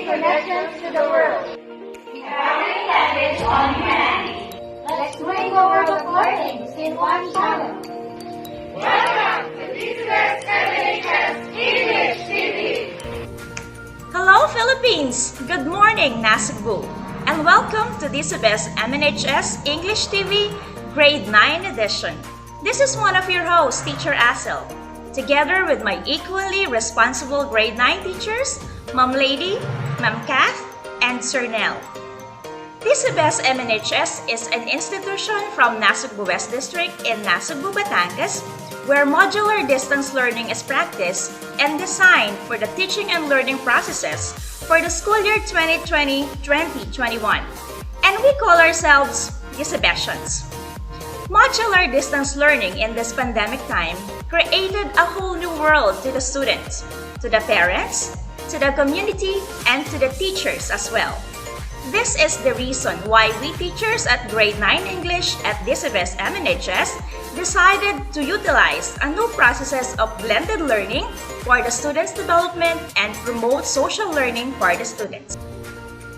making connections to the world. Empowering language on humanity. Let's bring the world of learning in one channel. Welcome to Prejudice English TV. Hello Philippines! Good morning Nasugbu! And welcome to DCBES MNHS English TV Grade 9 edition. This is one of your hosts, Teacher Asel, together with my equally responsible Grade 9 teachers, Ma'am Lady, Ma'am Kath, and Sir Nell. DCBES MNHS is an institution from Nasugbu West District in Nasugbu, Batangas, where modular distance learning is practiced and designed for the teaching and learning processes for the school year 2020-2021. And we call ourselves DCBESians. Modular distance learning in this pandemic time created a whole new world to the students, to the parents, to the community, and to the teachers as well. This is the reason why we teachers at Grade 9 English at DCBES MNHS decided to utilize a new processes of blended learning for the students' development and promote social learning for the students.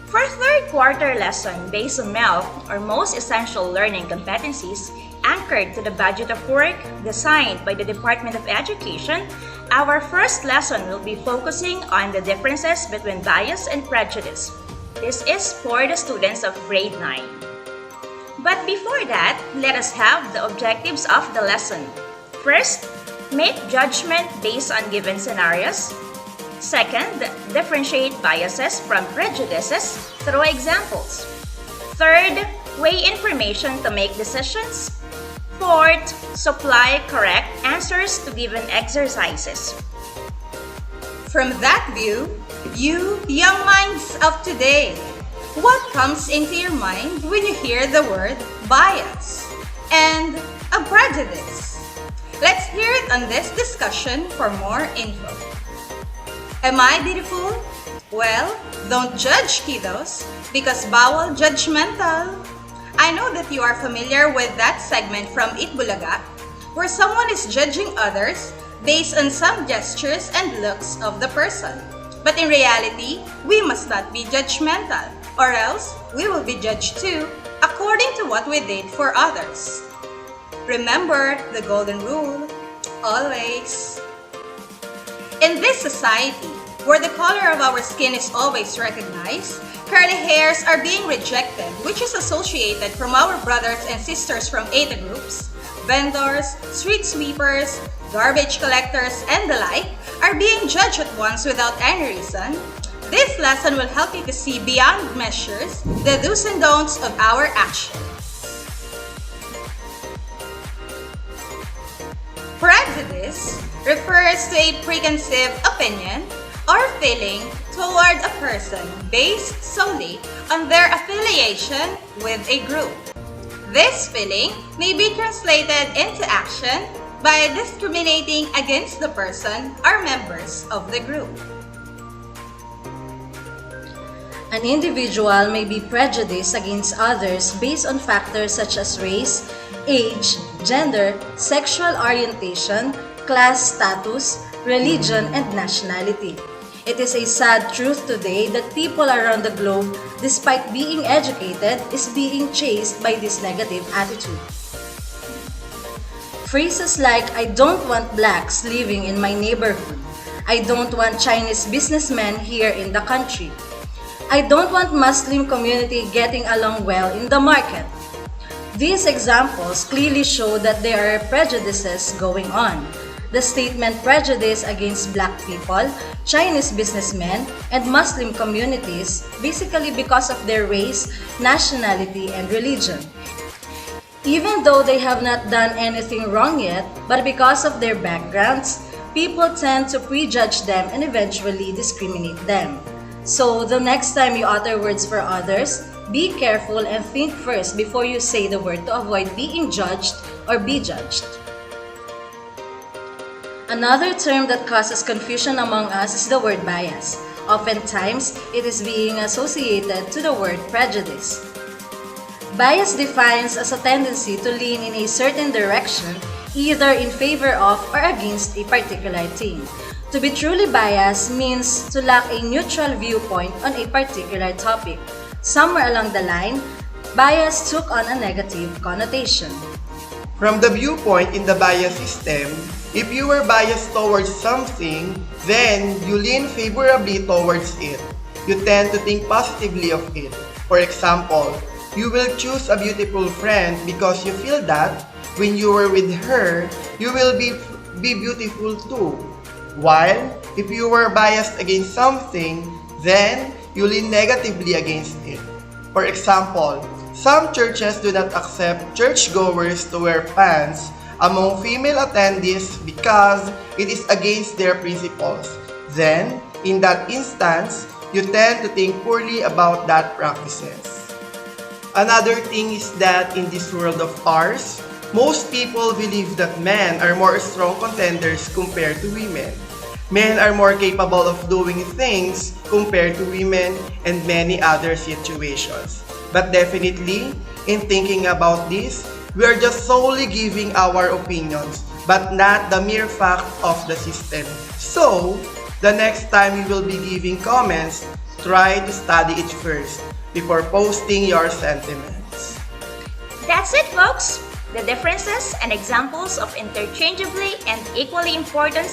For third quarter lesson based on MELC, or Most Essential Learning Competencies, anchored to the budget of work designed by the Department of Education, our first lesson will be focusing on the differences between bias and prejudice. This is for the students of grade 9. But before that, let us have the objectives of the lesson. First, make judgment based on given scenarios. Second, differentiate biases from prejudices through examples. Third, weigh information to make decisions. Fourth, supply correct answers to given exercises. From that view, you young minds of today, what comes into your mind when you hear the word bias and a prejudice? Let's hear it on this discussion for more info. Am I beautiful? Well, don't judge, kiddos, because bawal judgmental. I know that you are familiar with that segment from Itbulaga, where someone is judging others based on some gestures and looks of the person. But in reality, we must not be judgmental, or else we will be judged too, according to what we did for others. Remember the golden rule, always. In this society, where the color of our skin is always recognized, curly hairs are being rejected, which is associated from our brothers and sisters from ATA groups, vendors, street sweepers, garbage collectors, and the like, are being judged at once without any reason. This lesson will help you to see beyond measures the do's and don'ts of our actions. Prejudice refers to a preconceived opinion or feeling toward a person based solely on their affiliation with a group. This feeling may be translated into action by discriminating against the person or members of the group. An individual may be prejudiced against others based on factors such as race, age, gender, sexual orientation, class status, religion, and nationality. It is a sad truth today that people around the globe, despite being educated, is being chased by this negative attitude. Phrases like, "I don't want blacks living in my neighborhood," "I don't want Chinese businessmen here in the country," "I don't want Muslim community getting along well in the market." These examples clearly show that there are prejudices going on. The statement prejudice against black people, Chinese businessmen, and Muslim communities basically because of their race, nationality, and religion. Even though they have not done anything wrong yet, but because of their backgrounds, people tend to prejudge them and eventually discriminate them. So the next time you utter words for others, be careful and think first before you say the word to avoid being judged or be judged. Another term that causes confusion among us is the word bias. Oftentimes, it is being associated to the word prejudice. Bias defines as a tendency to lean in a certain direction, either in favor of or against a particular thing. To be truly biased means to lack a neutral viewpoint on a particular topic. Somewhere along the line, bias took on a negative connotation. From the viewpoint in the bias system, if you were biased towards something, then you lean favorably towards it. You tend to think positively of it. For example, you will choose a beautiful friend because you feel that when you are with her, you will be beautiful too. While if you were biased against something, then you lean negatively against it. For example, some churches do not accept churchgoers to wear pants among female attendees because it is against their principles. Then, in that instance, you tend to think poorly about that practices. Another thing is that in this world of ours, most people believe that men are more strong contenders compared to women. Men are more capable of doing things compared to women and many other situations. But definitely, in thinking about this, we are just solely giving our opinions, but not the mere fact of the system. So, the next time you will be giving comments, try to study it first before posting your sentiments. That's it, folks! The differences and examples of interchangeably and equally important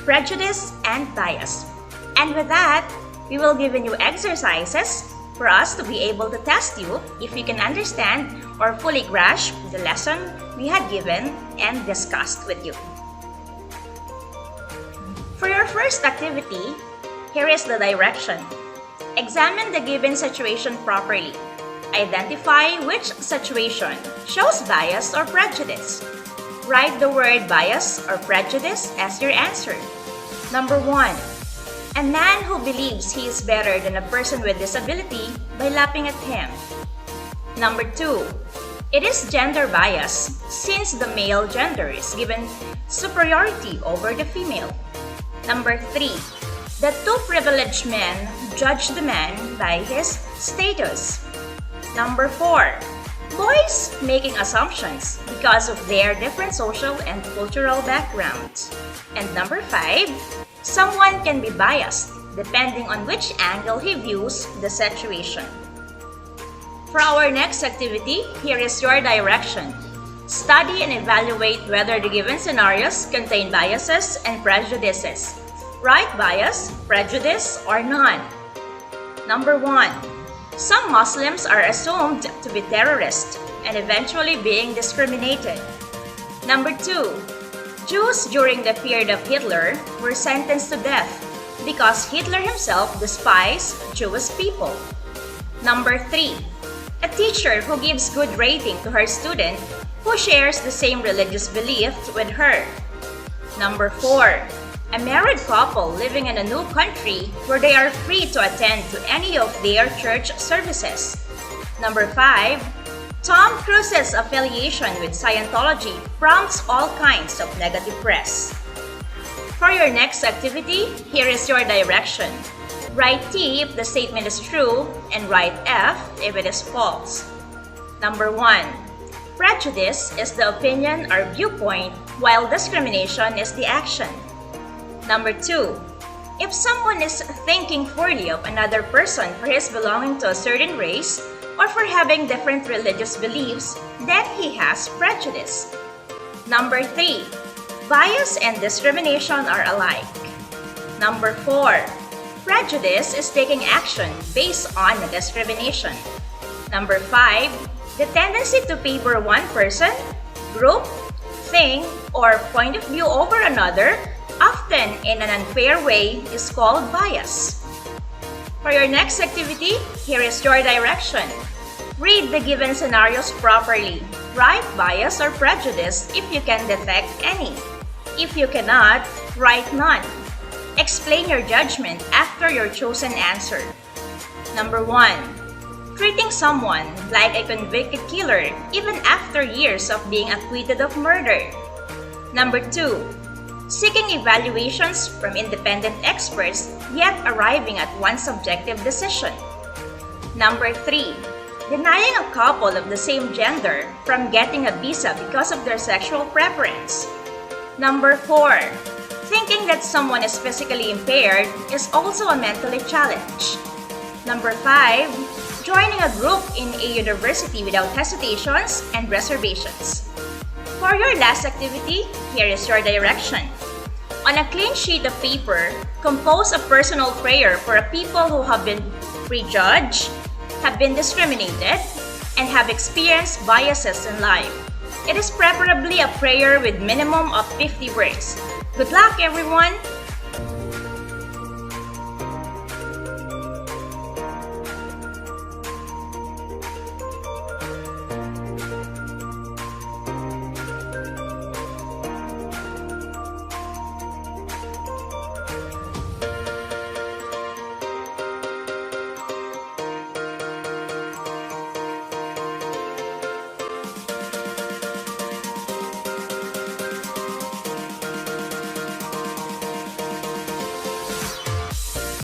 prejudice and bias. And with that, we will give you exercises for us to be able to test you if you can understand or fully grasp the lesson we had given and discussed with you. For your first activity, here is the direction. Examine the given situation properly. Identify which situation shows bias or prejudice. Write the word bias or prejudice as your answer. Number 1. A man who believes he is better than a person with disability by laughing at him. Number 2. It is gender bias since the male gender is given superiority over the female. Number 3. The two privileged men judge the man by his status. Number 4. Boys making assumptions because of their different social and cultural backgrounds. And number 5, someone can be biased depending on which angle he views the situation. For our next activity, here is your direction. Study and evaluate whether the given scenarios contain biases and prejudices. Write bias, prejudice, or none. Number 1. Some Muslims are assumed to be terrorists and eventually being discriminated. Number 2. Jews during the period of Hitler were sentenced to death because Hitler himself despised Jewish people. Number 3. A teacher who gives good rating to her student who shares the same religious beliefs with her. Number 4. A married couple living in a new country where they are free to attend to any of their church services. Number 5. Tom Cruise's affiliation with Scientology prompts all kinds of negative press. For your next activity, here is your direction. Write T if the statement is true and write F if it is false. Number 1. Prejudice is the opinion or viewpoint while discrimination is the action. Number 2. If someone is thinking poorly of another person for his belonging to a certain race or for having different religious beliefs, then he has prejudice. Number 3. Bias and discrimination are alike. Number 4. Prejudice is taking action based on discrimination. Number 5. The tendency to favor one person, group, thing, or point of view over another, often in an unfair way, is called bias. For your next activity, here is your direction. Read the given scenarios properly. Write bias or prejudice if you can detect any. If you cannot, write none. Explain your judgment after your chosen answer. Number 1. Treating someone like a convicted killer even after years of being acquitted of murder. Number 2. Seeking evaluations from independent experts yet arriving at one subjective decision. Number 3. Denying a couple of the same gender from getting a visa because of their sexual preference. Number 4. Thinking that someone is physically impaired is also a mentally challenge. Number 5, joining a group in a university without hesitations and reservations. For your last activity, here is your direction. On a clean sheet of paper, compose a personal prayer for people who have been prejudged, have been discriminated, and have experienced biases in life. It is preferably a prayer with minimum of 50 words. Good luck, everyone!